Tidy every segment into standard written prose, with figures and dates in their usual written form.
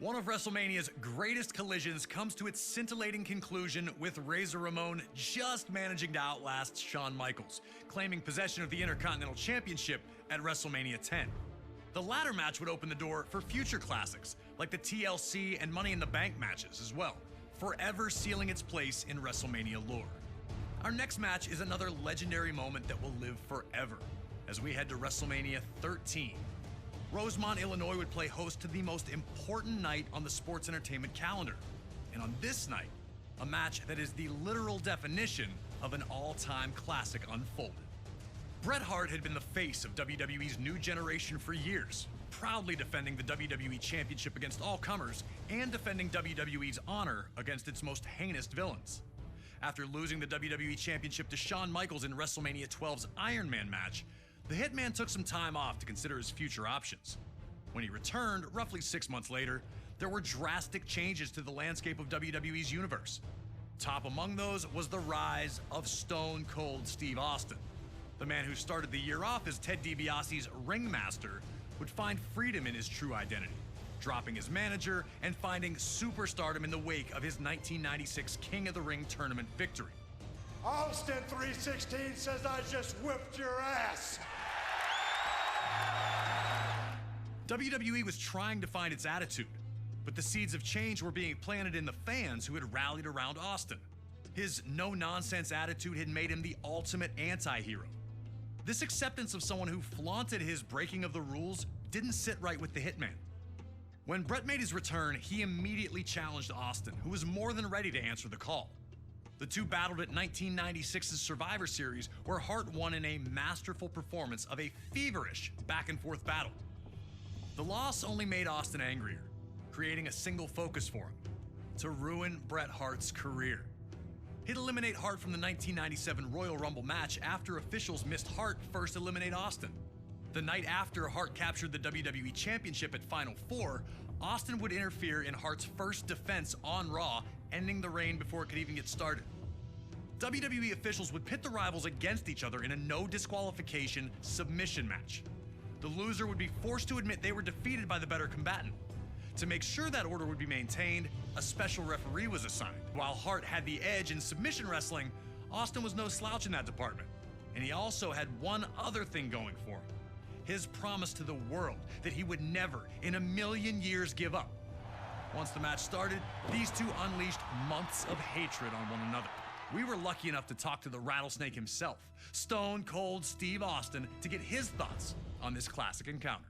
One of WrestleMania's greatest collisions comes to its scintillating conclusion with Razor Ramon just managing to outlast Shawn Michaels, claiming possession of the Intercontinental Championship at WrestleMania 10. The latter match would open the door for future classics, like the TLC and Money in the Bank matches as well, forever sealing its place in WrestleMania lore. Our next match is another legendary moment that will live forever, as we head to WrestleMania 13. Rosemont, Illinois would play host to the most important night on the sports entertainment calendar. And on this night, a match that is the literal definition of an all-time classic unfolded. Bret Hart had been the face of WWE's new generation for years, proudly defending the WWE Championship against all comers and defending WWE's honor against its most heinous villains. After losing the WWE Championship to Shawn Michaels in WrestleMania 12's Iron Man match, the Hitman took some time off to consider his future options. When he returned, roughly 6 months later, there were drastic changes to the landscape of WWE's universe. Top among those was the rise of Stone Cold Steve Austin. The man who started the year off as Ted DiBiase's ringmaster would find freedom in his true identity, dropping his manager and finding superstardom in the wake of his 1996 King of the Ring tournament victory. Austin 316 says I just whipped your ass. WWE was trying to find its attitude, but the seeds of change were being planted in the fans who had rallied around Austin. His no-nonsense attitude had made him the ultimate anti-hero. This acceptance of someone who flaunted his breaking of the rules didn't sit right with the Hitman. When Bret made his return, he immediately challenged Austin, who was more than ready to answer the call. The two battled at 1996's Survivor Series, where Hart won in a masterful performance of a feverish back-and-forth battle. The loss only made Austin angrier, creating a single focus for him: to ruin Bret Hart's career. He'd eliminate Hart from the 1997 Royal Rumble match after officials missed Hart first eliminate Austin. The night after Hart captured the WWE Championship at Final Four, Austin would interfere in Hart's first defense on Raw, ending the reign before it could even get started. WWE officials would pit the rivals against each other in a no disqualification submission match. The loser would be forced to admit they were defeated by the better combatant. To make sure that order would be maintained, a special referee was assigned. While Hart had the edge in submission wrestling, Austin was no slouch in that department. And he also had one other thing going for him: his promise to the world that he would never in a million years give up. Once the match started, these two unleashed months of hatred on one another. We were lucky enough to talk to the Rattlesnake himself, Stone Cold Steve Austin, to get his thoughts on this classic encounter.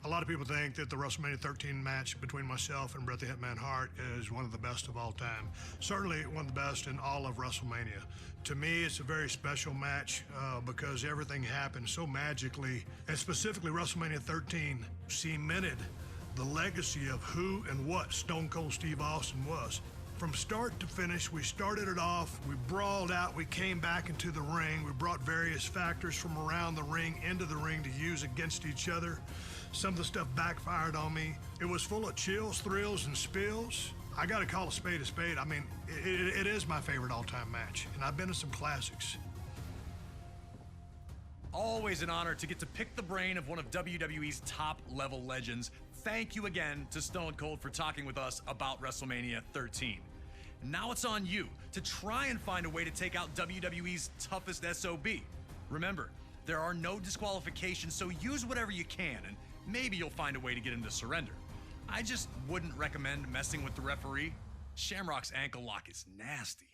A lot of people think that the WrestleMania 13 match between myself and Bret the Hitman Hart is one of the best of all time. Certainly one of the best in all of WrestleMania. To me, it's a very special match because everything happened so magically, and specifically WrestleMania 13 cemented the legacy of who and what Stone Cold Steve Austin was. From start to finish, we started it off, we brawled out, we came back into the ring, we brought various factors from around the ring into the ring to use against each other. Some of the stuff backfired on me. It was full of chills, thrills, and spills. I gotta call a spade a spade. I mean, it is my favorite all-time match, and I've been to some classics. Always an honor to get to pick the brain of one of WWE's top-level legends. Thank you again to Stone Cold for talking with us about WrestleMania 13. Now it's on you to try and find a way to take out WWE's toughest SOB. Remember, there are no disqualifications, so use whatever you can, and maybe you'll find a way to get him to surrender. I just wouldn't recommend messing with the referee. Shamrock's ankle lock is nasty.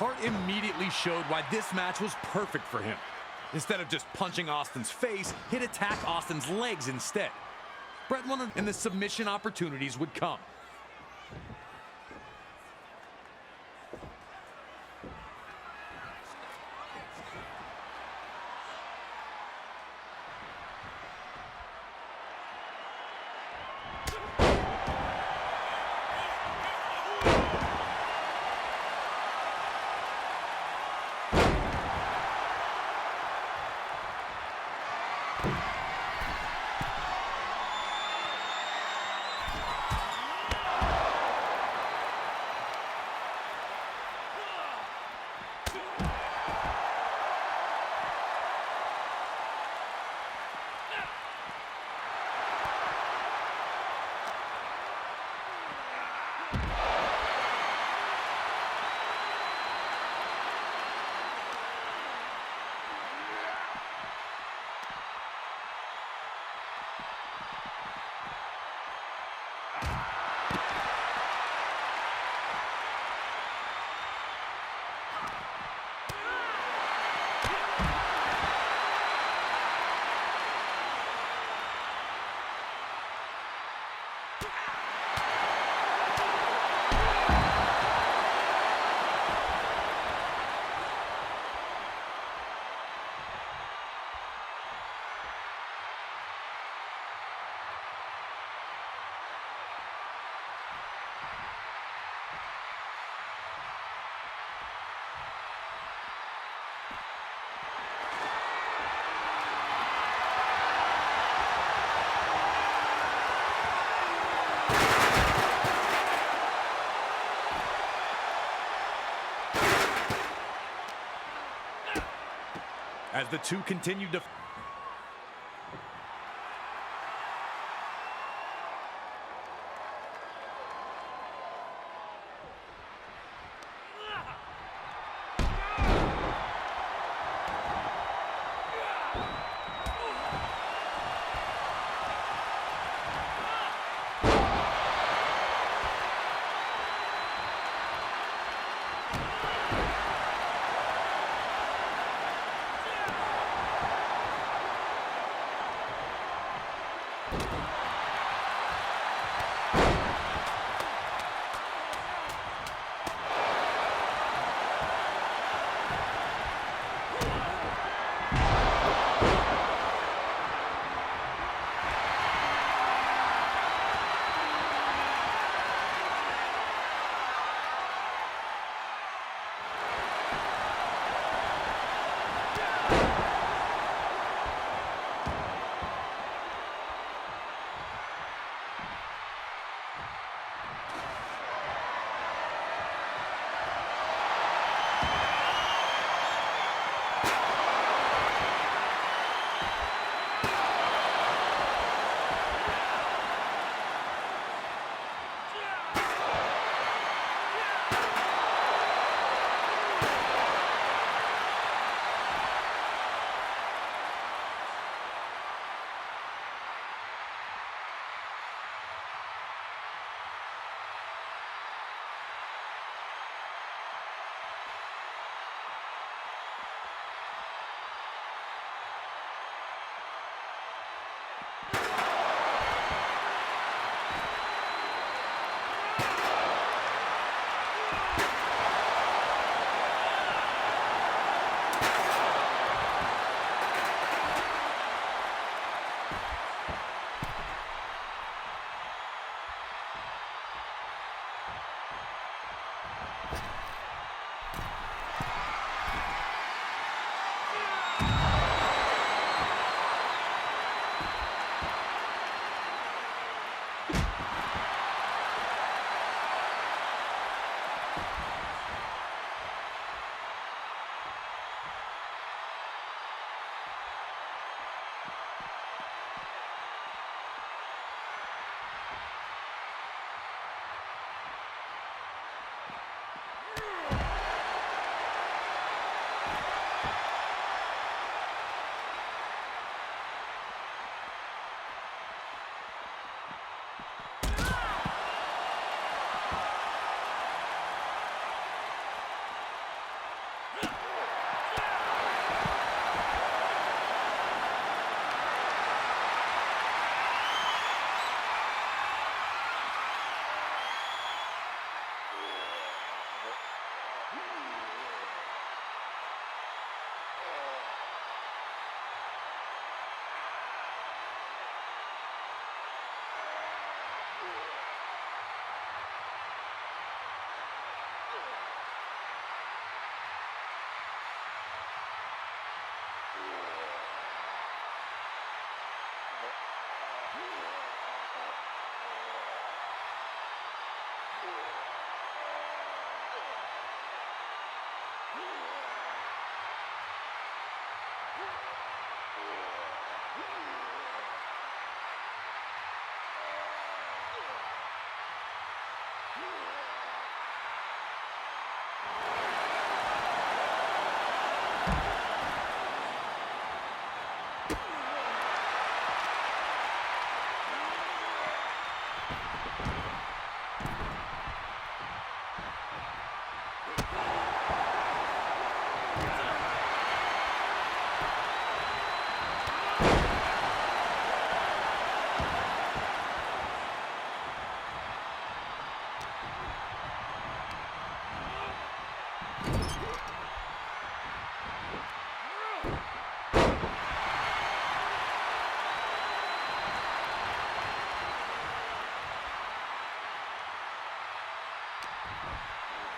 Hart immediately showed why this match was perfect for him. Instead of just punching Austin's face, he'd attack Austin's legs instead. Bret wondered, and the submission opportunities would come. As the two continued to...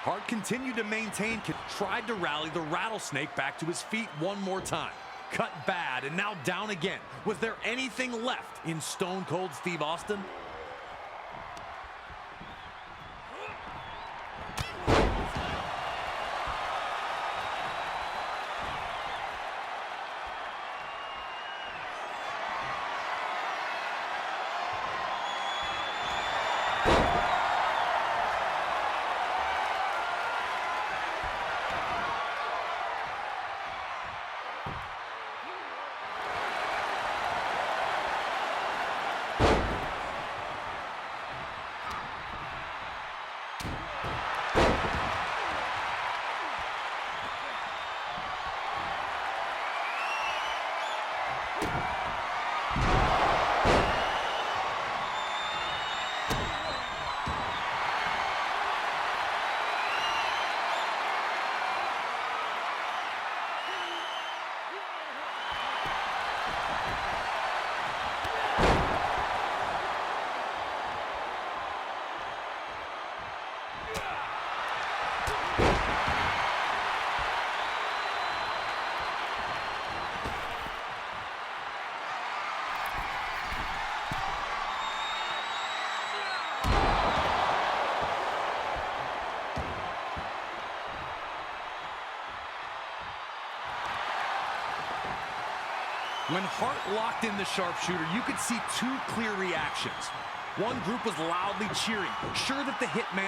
Hart continued to maintain, tried to rally the rattlesnake back to his feet one more time. Cut bad and now down again. Was there anything left in Stone Cold Steve Austin? When Hart locked in the sharpshooter, you could see two clear reactions. One group was loudly cheering, sure that the Hitman